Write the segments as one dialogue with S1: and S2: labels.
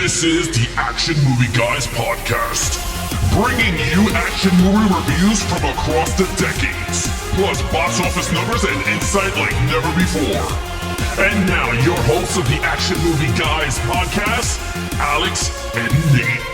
S1: This is the Action Movie Guys podcast, bringing you action movie reviews from across the decades, plus box office numbers and insight like never before. And now, your hosts of the Action Movie Guys podcast, Alex and Nate.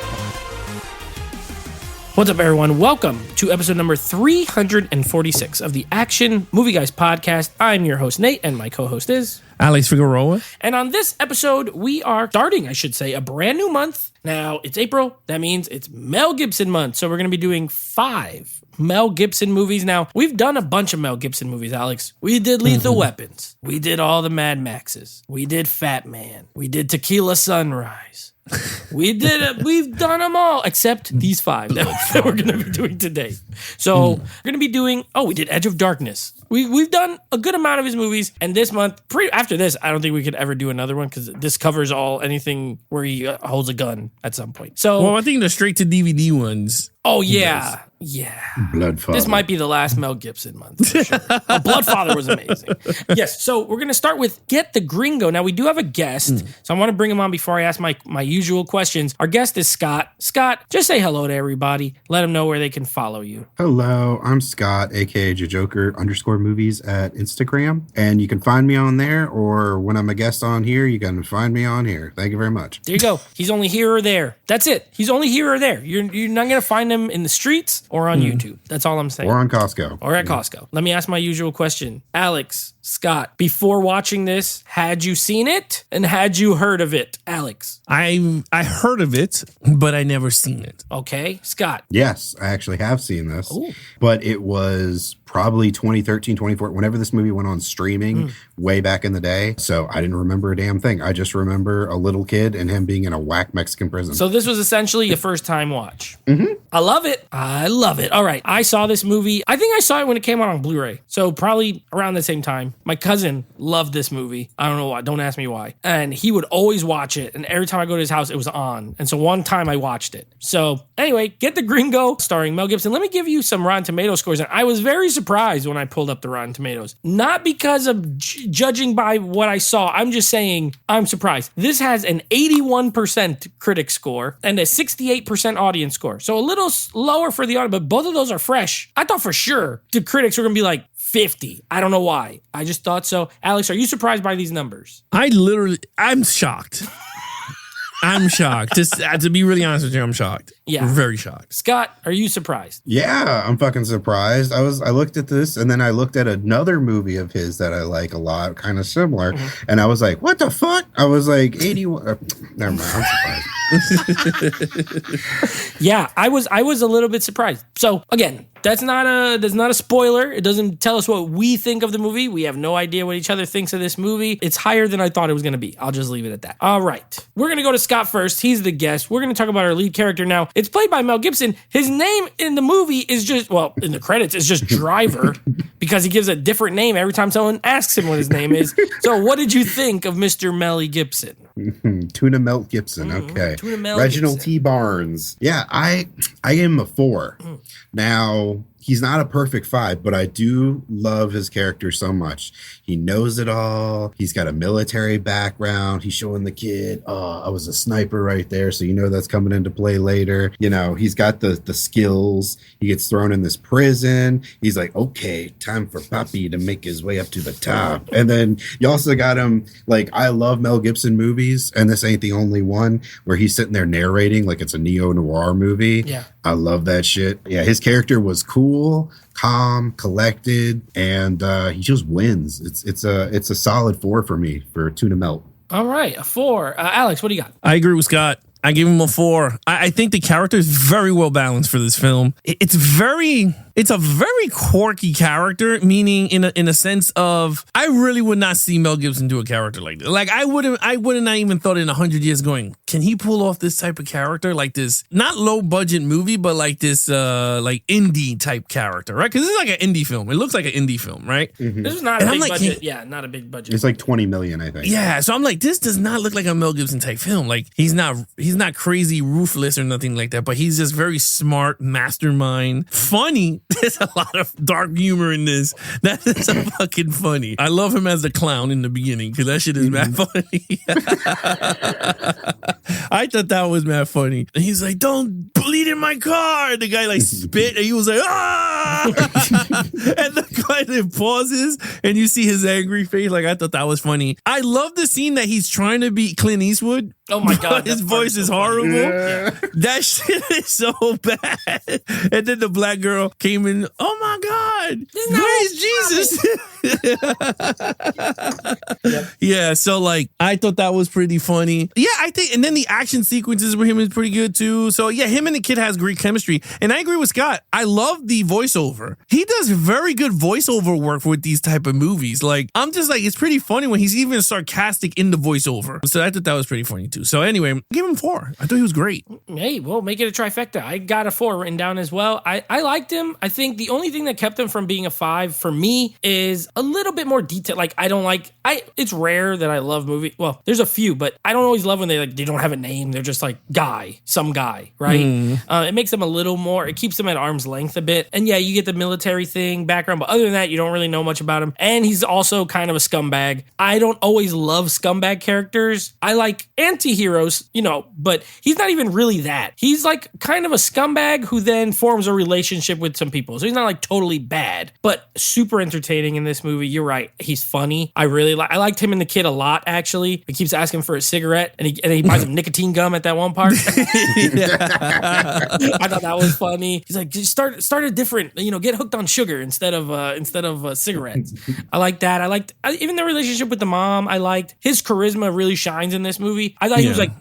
S2: What's up, everyone? Welcome to episode number 346 of the Action Movie Guys podcast. I'm your host, Nate, and my co-host is
S3: Alex Figueroa.
S2: And on this episode, we are starting, a brand new month. Now, it's April. That means it's Mel Gibson month. So we're going to be doing 5 Mel Gibson movies. Now, we've done a bunch of Mel Gibson movies, Alex. We did Lethal Weapons. We did all the Mad Maxes. We did Fat Man. We did Tequila Sunrise. We've done them all except these 5 that we're going to be doing today. So we're going to be doing, we did Edge of Darkness. We've done a good amount of his movies, and this month, after this, I don't think we could ever do another one because this covers anything where he holds a gun at some point. So,
S3: I think the straight to DVD ones.
S2: Oh yeah. Yeah.
S4: Bloodfather.
S2: This might be the last Mel Gibson month for sure. Bloodfather was amazing. Yes. So we're going to start with Get the Gringo. Now we do have a guest, so I want to bring him on before I ask my usual questions. Our guest is Scott. Scott, just say hello to everybody. Let them know where they can follow you.
S4: Hello, I'm Scott, aka JoJoker_movies at Instagram. And you can find me on there, or when I'm a guest on here, you can find me on here. Thank you very much.
S2: There you go. He's only here or there. That's it. He's only here or there. You're not going to find him in the streets or on YouTube. That's all I'm saying.
S4: Or on Costco.
S2: Or at Costco. Let me ask my usual question. Alex, Scott, before watching this, had you seen it and had you heard of it? Alex.
S3: I heard of it, but I never seen it.
S2: Okay. Scott.
S4: Yes, I actually have seen this.
S2: Ooh.
S4: But it was probably 2013, 2014, whenever this movie went on streaming way back in the day. So I didn't remember a damn thing. I just remember a little kid and him being in a whack Mexican prison.
S2: So this was essentially a first time watch. I love it. I love it. All right. I saw this movie. I think I saw it when it came out on Blu-ray. So probably around the same time. My cousin loved this movie. I don't know why. Don't ask me why. And he would always watch it. And every time I go to his house, it was on. And so one time I watched it. So anyway, Get the Gringo, starring Mel Gibson. Let me give you some Rotten Tomatoes scores. And I was very surprised when I pulled up the Rotten Tomatoes. Not because of judging by what I saw. I'm just saying I'm surprised. This has an 81% critic score and a 68% audience score. So a little lower for the audience, but both of those are fresh. I thought for sure the critics were going to be like 50. I don't know why. I just thought so. Alex, are you surprised by these numbers?
S3: I'm shocked. I'm shocked. Just to be really honest with you, I'm shocked.
S2: Yeah.
S3: Very shocked.
S2: Scott, are you surprised?
S4: Yeah, I'm fucking surprised. I looked at this and then I looked at another movie of his that I like a lot, kind of similar. And I was like, what the fuck? I was like 81. Never mind. I'm surprised.
S2: Yeah, I was a little bit surprised. So again, that's not a spoiler. It doesn't tell us what we think of the movie. We have no idea what each other thinks of this movie. It's higher than I thought it was going to be. I'll just leave it at that. All right. We're going to go to Scott first. He's the guest. We're going to talk about our lead character now. It's played by Mel Gibson. His name in the movie is just, in the credits, it's just Driver because he gives a different name every time someone asks him what his name is. So what did you think of Mr. Mel Gibson?
S4: Tuna Mel Gibson. Okay.
S2: Tuna Mel
S4: Reginald
S2: Gibson.
S4: T. Barnes. Yeah, I gave him a 4. Now, he's not a perfect 5, but I do love his character so much. He knows it all. He's got a military background. He's showing the kid, I was a sniper right there. So, that's coming into play later. He's got the skills. He gets thrown in this prison. He's like, okay, time for Papi to make his way up to the top. And then you also got him, I love Mel Gibson movies, and this ain't the only one where he's sitting there narrating like it's a neo-noir movie.
S2: Yeah.
S4: I love that shit. Yeah, his character was cool, calm, collected, and he just wins. It's a solid 4 for me for Tuna Melt.
S2: All right, a 4. Alex, what do you got?
S3: I agree with Scott. I gave him a 4. I think the character is very well balanced for this film. It's a very quirky character, meaning in a sense of I really would not see Mel Gibson do a character like this. I wouldn't not even thought in 100 years going, can he pull off this type of character, like this not low budget movie, but like this indie type character, right? Because this is like an indie film. It looks like an indie film, right?
S2: This is not a big budget. Yeah, not a big budget.
S4: It's like 20 million, I think.
S3: Yeah, so I'm like, this does not look like a Mel Gibson type film. Like he's not crazy ruthless or nothing like that, but he's just very smart, mastermind, funny. There's a lot of dark humor in this. That is so fucking funny. I love him as the clown in the beginning because that shit is mad funny. I thought that was mad funny. And he's like, don't bleed in my car. The guy like spit and he was like, ah! And the guy then pauses and you see his angry face. Like, I thought that was funny. I love the scene that he's trying to be Clint Eastwood.
S2: Oh my God.
S3: His voice is horrible. Yeah. That shit is so bad. And then the black girl came in. Oh my God. Praise Jesus. Yep. Yeah. So like, I thought that was pretty funny. Yeah, I think, and then the action sequences with him is pretty good too. So yeah, him and the kid has great chemistry. And I agree with Scott. I love the voiceover. He does very good voiceover work with these type of movies. Like, I'm just like, it's pretty funny when he's even sarcastic in the voiceover. So I thought that was pretty funny too. So anyway, give him 4. I thought he was great.
S2: Hey, well, make it a trifecta. I got a 4 written down as well. I liked him. I think the only thing that kept him from being a 5 for me is a little bit more detail. Like, it's rare that I love movies. Well, there's a few, but I don't always love when they don't have a name. They're just like some guy, right? It makes them a little more, it keeps them at arm's length a bit. And yeah, you get the military thing background, but other than that, you don't really know much about him. And he's also kind of a scumbag. I don't always love scumbag characters. I like anti-heroes, but he's not even really that. He's like kind of a scumbag who then forms a relationship with some people. So he's not like totally bad, but super entertaining in this movie. You're right. He's funny. I liked him and the kid a lot, actually. He keeps asking for a cigarette and he buys him nicotine gum at that one part. I thought that was funny. He's like, just start a different, get hooked on sugar instead of cigarettes. I like that. Even the relationship with the mom. I liked his charisma really shines in this movie. I thought he was like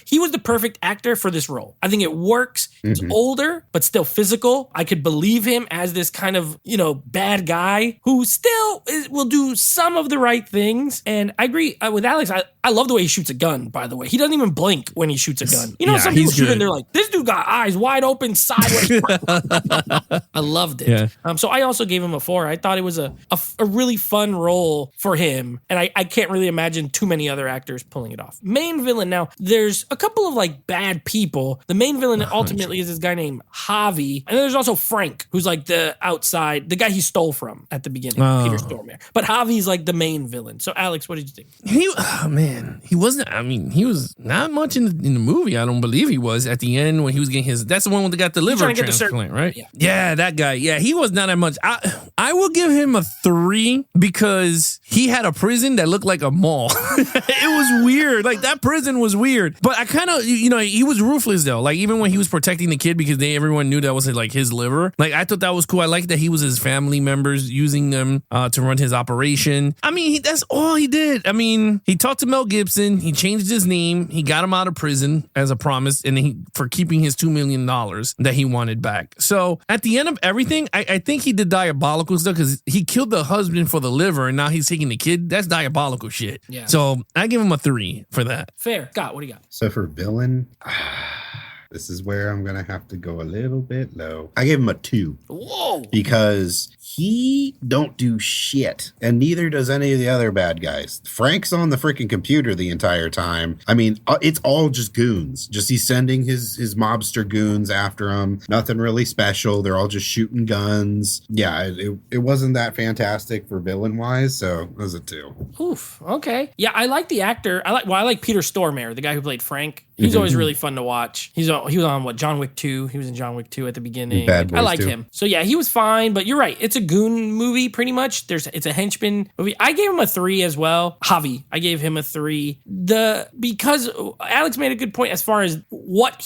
S2: he was the perfect actor for this role. I think it works. He's older, but still physical. I could believe him as this kind of, bad guy who still will do some of the right things. And I agree with Alex. I love the way he shoots a gun, by the way. He doesn't even blink when he shoots a gun. Some people shoot and they're like, this dude got eyes wide open, sideways. I loved it. Yeah. So I also gave him a 4. I thought it was a really fun role for him. And I can't really imagine too many other actors pulling it off. Main villain. Now, there's a couple of like bad people. The main villain ultimately is this guy named Javi. And then there's also Frank, who's like the the guy he stole from at the beginning, Peter Stormare. But Javi's like the main villain. So Alex, what did you think?
S3: He wasn't, he was not much in the movie. I don't believe he was at the end when he was getting that's the one that got the liver transplant, right? Yeah, that guy. Yeah, he was not that much. I will give him a 3 because he had a prison that looked like a mall. It was weird. Like, that prison was weird. But I kind of, he was ruthless though. Like, even when he was protecting the kid because everyone knew that was like his liver. Like, I thought that was cool. I liked that he was his family members using them to run his operation. That's all he did. He talked to Mel Gibson. He changed his name. He got him out of prison as a promise and for keeping his $2 million that he wanted back. So at the end of everything, I think he did diabolical stuff because he killed the husband for the liver and now he's taking the kid. That's diabolical shit. Yeah. So I give him a 3 for that.
S2: Fair. Scott, what do you got?
S4: So for villain, this is where I'm going to have to go a little bit low. I gave him a 2.
S2: Whoa.
S4: Because he don't do shit, and neither does any of the other bad guys. Frank's on the freaking computer the entire time. It's all just goons. Just he's sending his mobster goons after him. Nothing really special. They're all just shooting guns. Yeah, it wasn't that fantastic for villain wise, so it was a 2.
S2: Oof. Okay. Yeah, I like the actor. I like Peter Stormare, the guy who played Frank. He's always really fun to watch. He was on John Wick 2. He was in John Wick 2 at the beginning. I like him. So yeah, he was fine, but you're right. It's a goon movie pretty much. It's a henchman movie. I gave him a 3 as well. Javi, I gave him a 3. Because Alex made a good point as far as what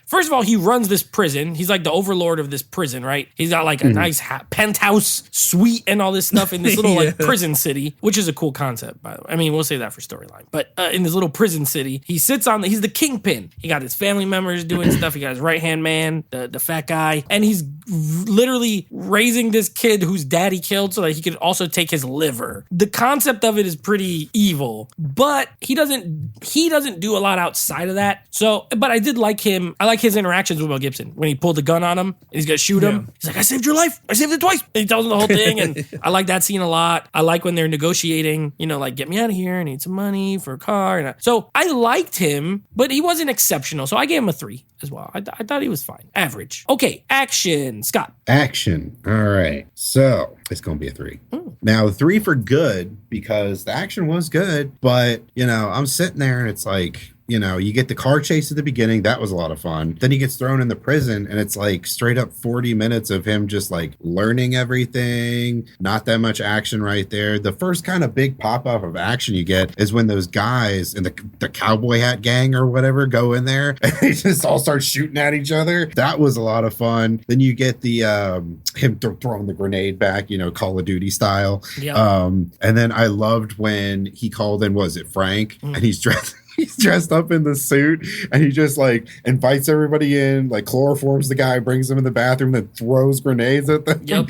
S2: first of all, he runs this prison. He's like the overlord of this prison, right? He's got like a nice penthouse suite and all this stuff in this little like prison city, which is a cool concept, by the way. We'll say that for storyline. But in this little prison city, he's the kingpin. He got his family members doing stuff. He got his right-hand man, the fat guy, and he's literally raising this kid whose dad he killed so that he could also take his liver. The concept of it is pretty evil, but he doesn't do a lot outside of that. So, but I did like him. I like his interactions with Mel Gibson when he pulled the gun on him and he's gonna shoot him. He's like, I saved your life. I saved it twice. And he tells him the whole thing. And I like that scene a lot. I like when they're negotiating, like, get me out of here. I need some money for a car. So I liked him, but he wasn't exceptional. So I gave him a 3. 3 as well. I thought he was fine. Average. Okay, action. Scott.
S4: Action. All right. So it's going to be a 3. Now, 3 for good because the action was good, but, I'm sitting there and it's like, you get the car chase at the beginning. That was a lot of fun. Then he gets thrown in the prison and it's like straight up 40 minutes of him just like learning everything. Not that much action right there. The first kind of big pop up of action you get is when those guys in the cowboy hat gang or whatever go in there and they just all start shooting at each other. That was a lot of fun. Then you get the him throwing the grenade back, Call of Duty style.
S2: Yeah.
S4: And then I loved when he called in, was it Frank? And he's dressed up in the suit and he just like invites everybody in, like chloroforms the guy, brings him in the bathroom, then throws grenades at them.
S2: Yep.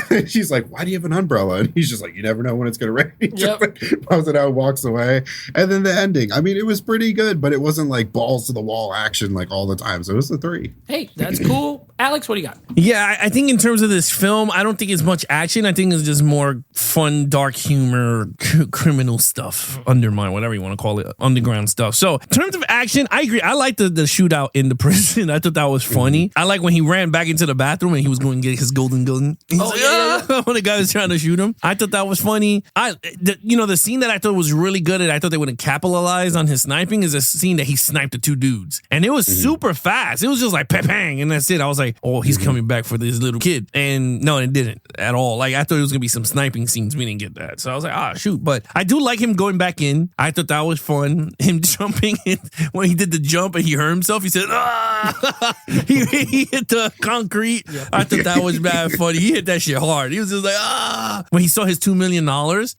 S4: And she's like, why do you have an umbrella? And he's just like, you never know when it's going to rain.
S2: Yep.
S4: Pops it out, walks away. And then the ending. I mean, it was pretty good, but it wasn't like balls to the wall action like all the time. So it was a 3.
S2: Hey, that's cool. Alex, what do you got?
S3: Yeah, I think in terms of this film, I don't think it's much action. I think it's just more fun, dark humor, criminal stuff, undermine, whatever you want to call it, underground stuff. So in terms of action, I agree. I like the shootout in the prison. I thought that was funny. I like when he ran back into the bathroom and he was going to get his golden gun. He's when the guy was trying to shoot him. I thought that was funny. The scene that I thought was really good and I thought they would have capitalized on his sniping is a scene that he sniped the 2 dudes. And it was super fast. It was just like bang, and that's it. I was like, oh, he's coming back for this little kid. And no, it didn't at all. Like, I thought it was going to be some sniping scenes. We didn't get that. So I was like, shoot. But I do like him going back in. I thought that was fun. Him jumping in when he did the jump and he hurt himself. He said, he hit the concrete. Yep. I thought that was bad funny. He hit that shit hard. He was just like, when he saw his $2 million.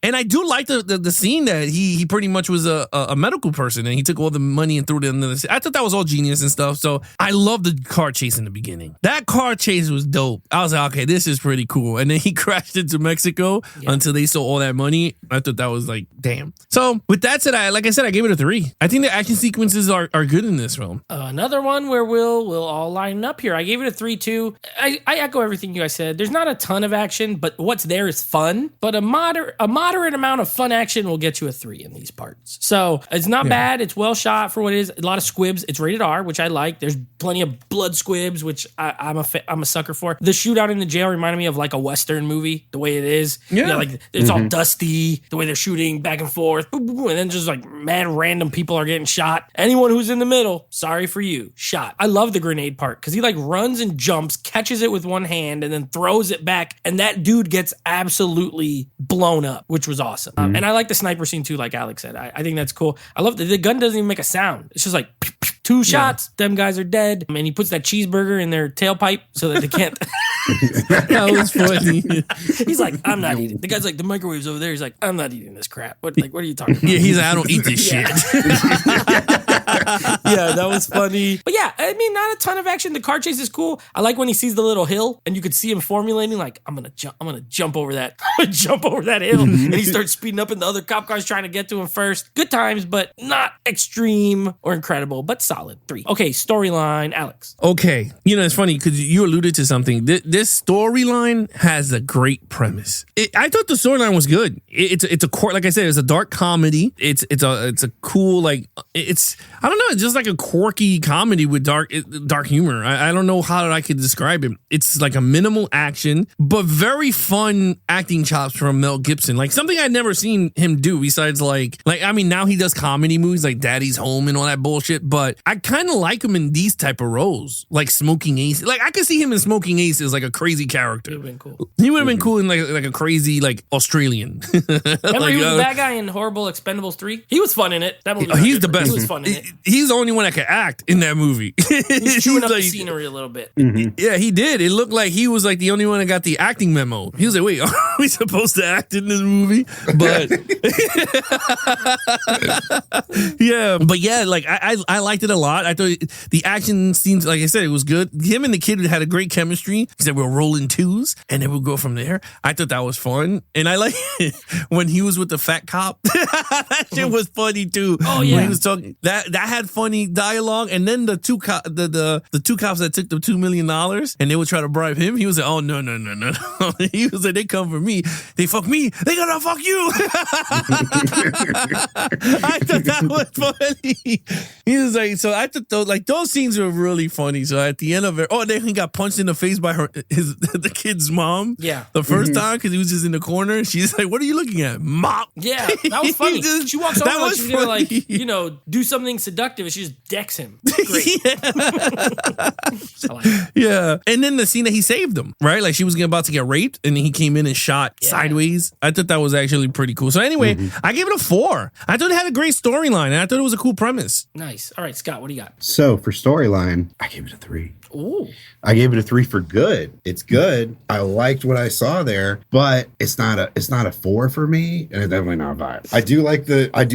S3: And I do like the scene that he pretty much was a medical person and he took all the money and threw it in the. I thought that was all genius and stuff. So I love the car chase in the beginning. That car chase was dope. I was like, okay, this is pretty cool. And then he crashed into Mexico until they saw all that money. I thought that was like, damn. So with that said, I gave it a 3. I think the action sequences are good in this film.
S2: Another one where we'll all line up here. I gave it a 3 too. I echo everything you guys said. There's not a ton of action, but what's there is fun. But a moderate amount of fun action will get you a 3 in these parts. So it's not bad. It's well shot for what it is. A lot of squibs. It's rated R, which I like. There's plenty of blood squibs, which I'm a sucker for. The shootout in the jail reminded me of like a Western movie, the way it is. Yeah, like it's all dusty, the way they're shooting back and forth, boom, boom, boom, and then just like mad random people are getting shot. Anyone who's in the middle, sorry for you, shot. I love the grenade part because he like runs and jumps, catches it with one hand, and then throws it back, and that dude gets absolutely blown up, which was awesome. And I like the sniper scene too, like Alex said. I think that's cool. I love that the gun doesn't even make a sound. It's just like 2 shots, them guys are dead. And he puts that cheeseburger in their tailpipe so that they can't.
S3: That was funny.
S2: He's like, I'm not eating. The guy's like, the microwave's over there. He's like, I'm not eating this crap. What are you talking about?
S3: Yeah, he's like, I don't eat this shit.
S2: Yeah, that was funny. But yeah, I mean, not a ton of action. The car chase is cool. I like when he sees the little hill and you could see him formulating like, I'm gonna jump over that. I'm gonna jump over that hill. And he starts speeding up and the other cop car's trying to get to him first. Good times, but not extreme or incredible, but solid. 3. Okay, storyline, Alex.
S3: Okay. It's funny because you alluded to something. This storyline has a great premise. I thought the storyline was good. It's a like I said, it's a dark comedy. It's a cool, like, I don't know, it's just like a quirky comedy with dark humor. I don't know how I could describe it. It's like a minimal action, but very fun acting chops from Mel Gibson. Like something I'd never seen him do besides like I mean, now he does comedy movies like Daddy's Home and all that bullshit, but I kind of like him in these type of roles, like Smoking Ace. Like I could see him in Smoking Ace as like a crazy character.
S2: He would have been cool.
S3: He would have been cool in like a crazy like Australian.
S2: Remember he was the bad guy in Horrible Expendables 3? He was fun in it. That movie
S3: he's the best.
S2: He was fun in it.
S3: He's the only one that could act in that movie.
S2: He's chewing up the scenery a little bit.
S3: Yeah, he did. It looked like he was like the only one that got the acting memo. He was like, wait, are we supposed to act in this movie? But yeah, like I liked it a lot. I thought the action scenes, like I said, it was good. Him and the kid had a great chemistry. He said we'll roll in 2s and then we'll go from there. I thought that was fun. And I like when he was with the fat cop. That shit was funny too.
S2: Oh yeah.
S3: When he was talking, that had funny dialogue, and then the two cops that took the $2 million and they would try to bribe him. He was like, "Oh no!" He was like, "They come for me. They fuck me. They gonna fuck you." I thought that was funny. He was like, so I thought those scenes were really funny. So at the end of it, then he got punched in the face by the kid's mom.
S2: Yeah,
S3: the first time because he was just in the corner. She's like, "What are you looking at, Mom?"
S2: Yeah, that was funny. She walks over like she's gonna do something seductive, and she just decks him. Great.
S3: Yeah, and then the scene that he saved him, right? Like she was about to get raped, and he came in and shot sideways. I thought that was actually pretty cool. So anyway, I gave it a 4. I thought it had a great storyline, and I thought it was a cool premise.
S2: Nice. All right, Scott, what do you got?
S4: So for storyline, I gave it a 3.
S2: Ooh.
S4: I gave it a 3 for good. It's good. I liked what I saw there, but it's not a 4 for me, and it's definitely not a 5. I do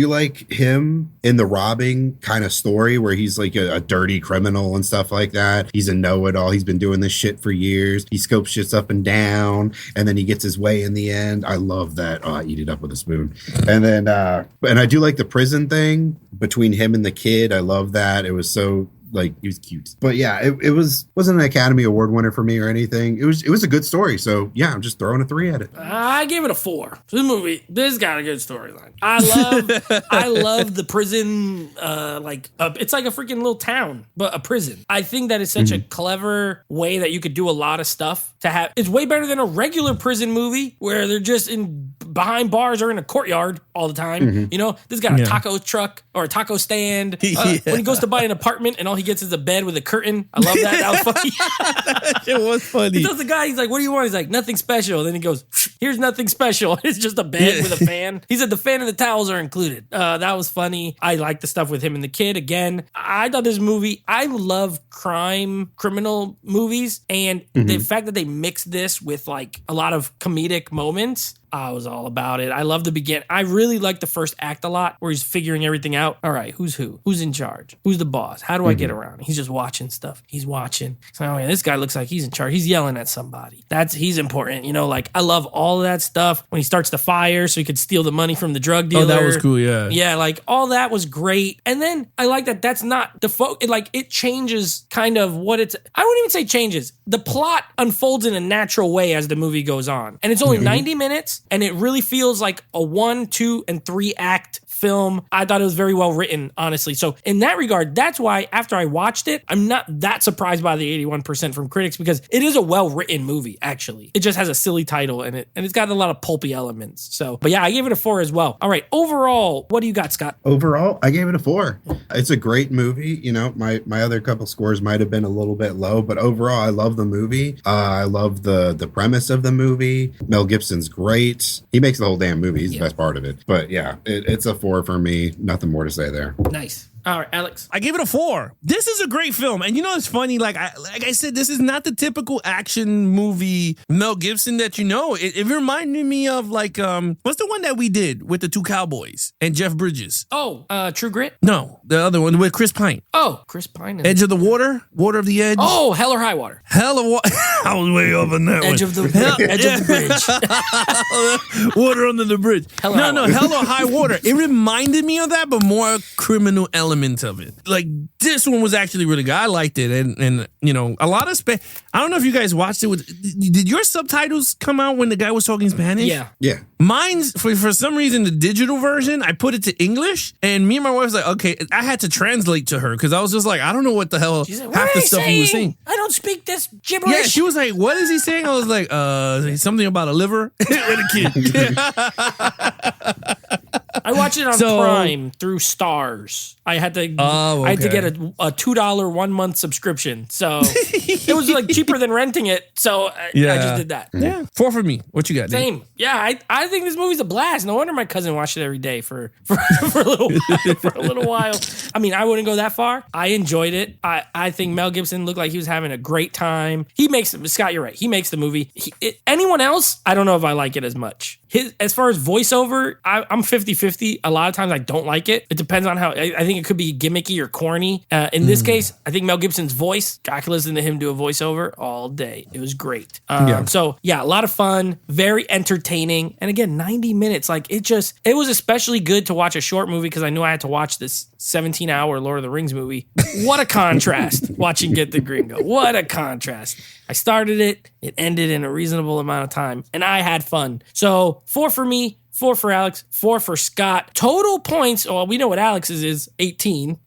S4: like him in the robbing kind of story where he's like a dirty criminal and stuff like that. He's a know-it-all. He's been doing this shit for years. He scopes shits up and down, and then he gets his way in the end. I love that. Oh, I eat it up with a spoon. And then and I do like the prison thing between him and the kid. I love that. It was so he was cute. But yeah, it wasn't an Academy Award winner for me or anything. It was a good story. So yeah, I'm just throwing a 3 at it.
S2: I gave it a 4. This got a good storyline. I love the prison. It's like a freaking little town, but a prison. I think that is such a clever way that you could do a lot of stuff to have. It's way better than a regular prison movie where they're just behind bars or in a courtyard all the time. This got a taco truck or a taco stand. When he goes to buy an apartment and all he gets is a bed with a curtain. I love that. That was funny.
S3: It was funny.
S2: He tells the guy, he's like, "What do you want?" He's like, "Nothing special." Then he goes, "Here's nothing special. It's just a bed with a fan." He said the fan and the towels are included. That was funny. I like the stuff with him and the kid. Again, I thought this movie, I love criminal movies. And the fact that they mixed this with like a lot of comedic moments, I was all about it. I love the beginning. I really like the first act a lot where he's figuring everything out. All right, who's who? Who's in charge? Who's the boss? How do I get around? He's just watching stuff. He's watching. So, oh, yeah, this guy looks like he's in charge. He's yelling at somebody. He's important. I love all of that stuff. When he starts the fire so he could steal the money from the drug dealer.
S3: Oh, that was cool, yeah.
S2: Yeah, all that was great. And then I like that that's not the it changes kind of what it's, I wouldn't even say changes. The plot unfolds in a natural way as the movie goes on. And it's only 90 minutes. And it really feels like a 1, 2, and 3 act film. I thought it was very well written, honestly. So in that regard, that's why after I watched it, I'm not that surprised by the 81% from critics because it is a well written movie, actually. It just has a silly title in it and it's got a lot of pulpy elements. So, but yeah, I gave it a 4 as well. All right, overall, what do you got, Scott?
S4: Overall, I gave it a 4. It's a great movie. My other couple scores might have been a little bit low, but overall, I love the movie. I love the premise of the movie. Mel Gibson's great. He makes the whole damn movie. He's the best part of it. But yeah, it's a 4 for me. Nothing more to say there.
S2: Nice. All right, Alex.
S3: I gave it a 4. This is a great film. And it's funny, like I said, this is not the typical action movie Mel Gibson that It reminded me of what's the one that we did with the 2 cowboys and Jeff Bridges?
S2: Oh, True Grit?
S3: No, the other one with Chris Pine.
S2: Oh, Chris Pine.
S3: Edge of the Water? Water of the Edge?
S2: Oh, Hell or High Water.
S3: Hell of Water. I was way up in that
S2: Edge
S3: one.
S2: Of the bridge.
S3: Water under the bridge. Hell or High Water. It reminded me of that, but more criminal elements of it. Like this one was actually really good. I liked it, and a lot of I don't know if you guys watched it. Did your subtitles come out when the guy was talking Spanish?
S2: Yeah.
S3: Mine's for some reason the digital version. I put it to English, and me and my wife was like, okay, I had to translate to her because I was just like, I don't know what the hell half the stuff he was saying.
S2: I don't speak this gibberish.
S3: Yeah, she was like, what is he saying? I was like, something about a liver and a kid.
S2: I watched it on Prime through Stars. I had to get a $2 1 month subscription. So it was cheaper than renting it. So I just did that.
S3: Yeah. 4 for me. What you got?
S2: Same. Dude? Yeah, I think this movie's a blast. No wonder my cousin watched it every day for a little while. I mean, I wouldn't go that far. I enjoyed it. I think Mel Gibson looked like he was having a great time. Scott, you're right. He makes the movie. Anyone else, I don't know if I like it as much. As far as voiceover, I'm 50-50. A lot of times I don't like it. It depends on how, I think it could be gimmicky or corny. In this case, I think Mel Gibson's voice, I could listen to him do a voiceover all day. It was great. So yeah, a lot of fun, very entertaining. And again, 90 minutes. Like it was especially good to watch a short movie because I knew I had to watch this 17-hour Lord of the Rings movie. What a contrast watching Get the Gringo. What a contrast. I started it. It ended in a reasonable amount of time and I had fun. So 4 for me, 4 for Alex, 4 for Scott. Total points. Well, we know what Alex's is 18.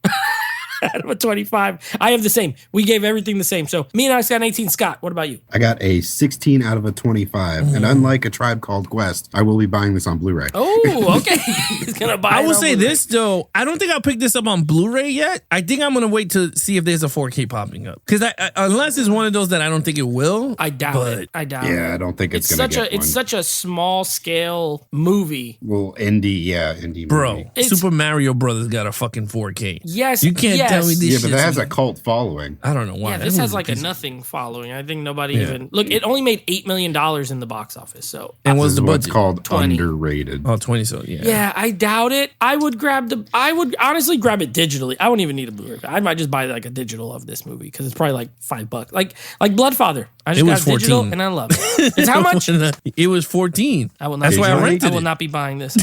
S2: Out of a 25. I have the same. We gave everything the same. So me and Alex got an 18. Scott, what about you?
S4: I got a 16 out of a 25. And unlike A Tribe Called Quest, I will be buying this on Blu-ray.
S2: Oh, okay. He's going to buy it.
S3: I will say this, though. I don't think I'll pick this up on Blu-ray yet. I think I'm going to wait to see if there's a 4K popping up. Because unless it's one of those that I don't think it will.
S2: I doubt it. I doubt it.
S4: Yeah, I don't think it's going to get one.
S2: It's such a small scale movie.
S4: Well, indie movie.
S3: Bro, Super Mario Brothers got a fucking 4K.
S2: Yes.
S3: You can't tell me this
S4: shit.
S3: shit.
S4: Yeah, but that has a cult following.
S3: I don't know why.
S2: Yeah, this has like a nothing following. I think nobody even... Look, it only made $8 million in the box office, so...
S3: And what's the budget?
S4: It's called
S2: 20.
S4: Underrated.
S3: Oh, 20, so yeah.
S2: Yeah, I doubt it. I would honestly grab it digitally. I wouldn't even need a Blu-ray. I might just buy like a digital of this movie because it's probably like $5. Like Bloodfather. I just got digital and I love it. It's how much?
S3: It was 14.
S2: I will not.
S3: That's why I rented
S2: I will not be buying this.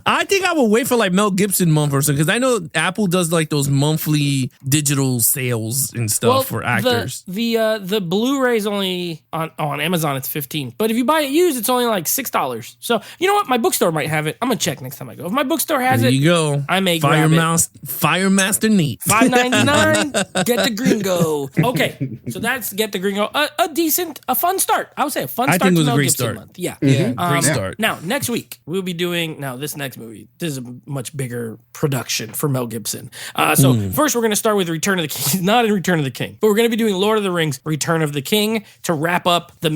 S3: I think I will wait for like Mel Gibson month or so because I know Apple does like those monthly digital sales and stuff for actors.
S2: The Blu-ray's only on Amazon. It's $15, but if you buy it used, it's only like $6. So you know what? My bookstore might have it. I'm gonna check next time I go. If my bookstore has
S3: there
S2: it,
S3: you go.
S2: I may grab it.
S3: Firemaster Nate.
S2: $5.99. Get the Gringo. Okay, so that's Get the Gringo. A fun start. I would say a fun start.
S3: I think it was
S2: to
S3: a
S2: Mel
S3: great
S2: Gibson
S3: start.
S2: Month. Yeah,
S3: Great start.
S2: Now next week we'll be doing this next movie. This is a much bigger production for Mel Gibson. So first we're gonna start with Return of the King. Not in Return of the King, but we're gonna be doing Lord of the Rings: Return of the King to wrap up the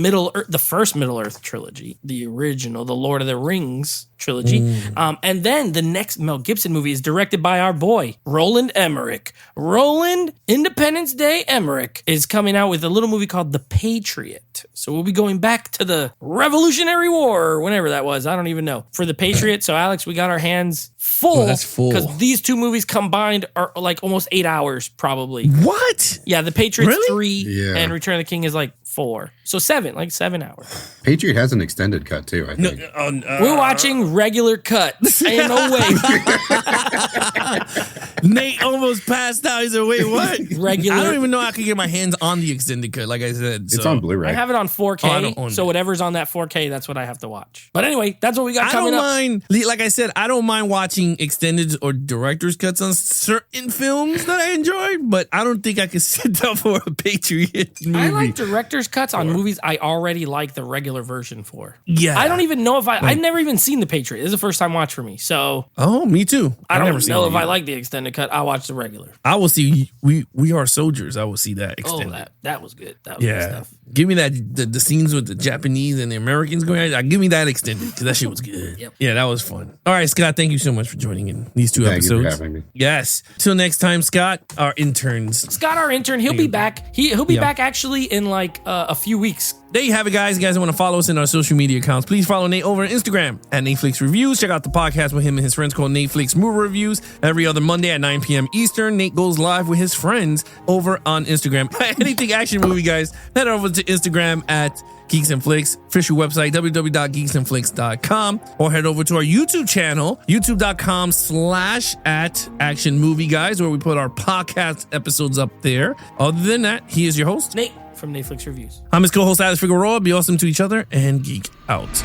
S2: first Middle Earth trilogy, the original, the Lord of the Rings trilogy. And then the next Mel Gibson movie is directed by our boy, Roland Emmerich. Roland Independence Day Emmerich is coming out with a little movie called The Patriot. So we'll be going back to the Revolutionary War, or whenever that was. I don't even know. For The Patriot. So Alex, we got our hands full.
S3: That's full.
S2: Because these two movies combined are like almost 8 hours, probably.
S3: What?
S2: Yeah, The Patriot's
S3: Really?
S2: 3 and Return of the King is like 4. So 7 hours.
S4: Patriot has an extended cut too, I think.
S2: We're watching regular cut. Ain't no way.
S3: Nate almost passed out. He said, wait, what?
S2: Regular.
S3: I don't even know I could get my hands on the extended cut, like I said.
S4: It's on Blu-ray.
S2: I have it on 4K,
S3: I don't own
S2: so
S3: it.
S2: whatever's on that 4K, that's what I have to watch. But anyway, that's what we got
S3: I
S2: coming
S3: don't
S2: up.
S3: mind, like I said, I don't mind watching extended or director's cuts on certain films that I enjoy, but I don't think I could sit down for a Patriot movie.
S2: I like director's cuts on movies I already like the regular version for.
S3: Yeah.
S2: I don't even know if I've never even seen The Patriot. This is the first time watch for me. So
S3: Oh, me too.
S2: I
S3: I've
S2: don't
S3: never seen
S2: know
S3: it
S2: if I
S3: either.
S2: like the extended cut. I'll watch the regular.
S3: I will see We Are Soldiers. I will see that extended.
S2: Oh, that was good. That was good
S3: Yeah.
S2: stuff.
S3: Give me that the scenes with the Japanese and the Americans going on. Give me that extended because that shit was good.
S2: Yep.
S3: Yeah, that was fun. All right, Scott, thank you so much for joining in these 2
S4: Thank you
S3: episodes.
S4: for having me.
S3: Yes. Till next time, Scott, our interns.
S2: Scott, our intern, he'll be back. He'll be back actually in like a few weeks.
S3: There you have it, guys. You guys want to follow us in our social media accounts, please follow Nate over on Instagram at Netflix Reviews. Check out the podcast with him and his friends called Netflix Movie Reviews. Every other Monday at 9 p.m. Eastern, Nate goes live with his friends over on Instagram. Anything action movie, guys, head over to Instagram at Geeks and Flicks, official website, www.geeksandflicks.com, or head over to our YouTube channel, youtube.com/@actionmovieguys, where we put our podcast episodes up there. Other than that, he is your host,
S2: Nate from Netflix Reviews.
S3: I'm his co-host, Alex Figueroa. Be awesome to each other and geek out.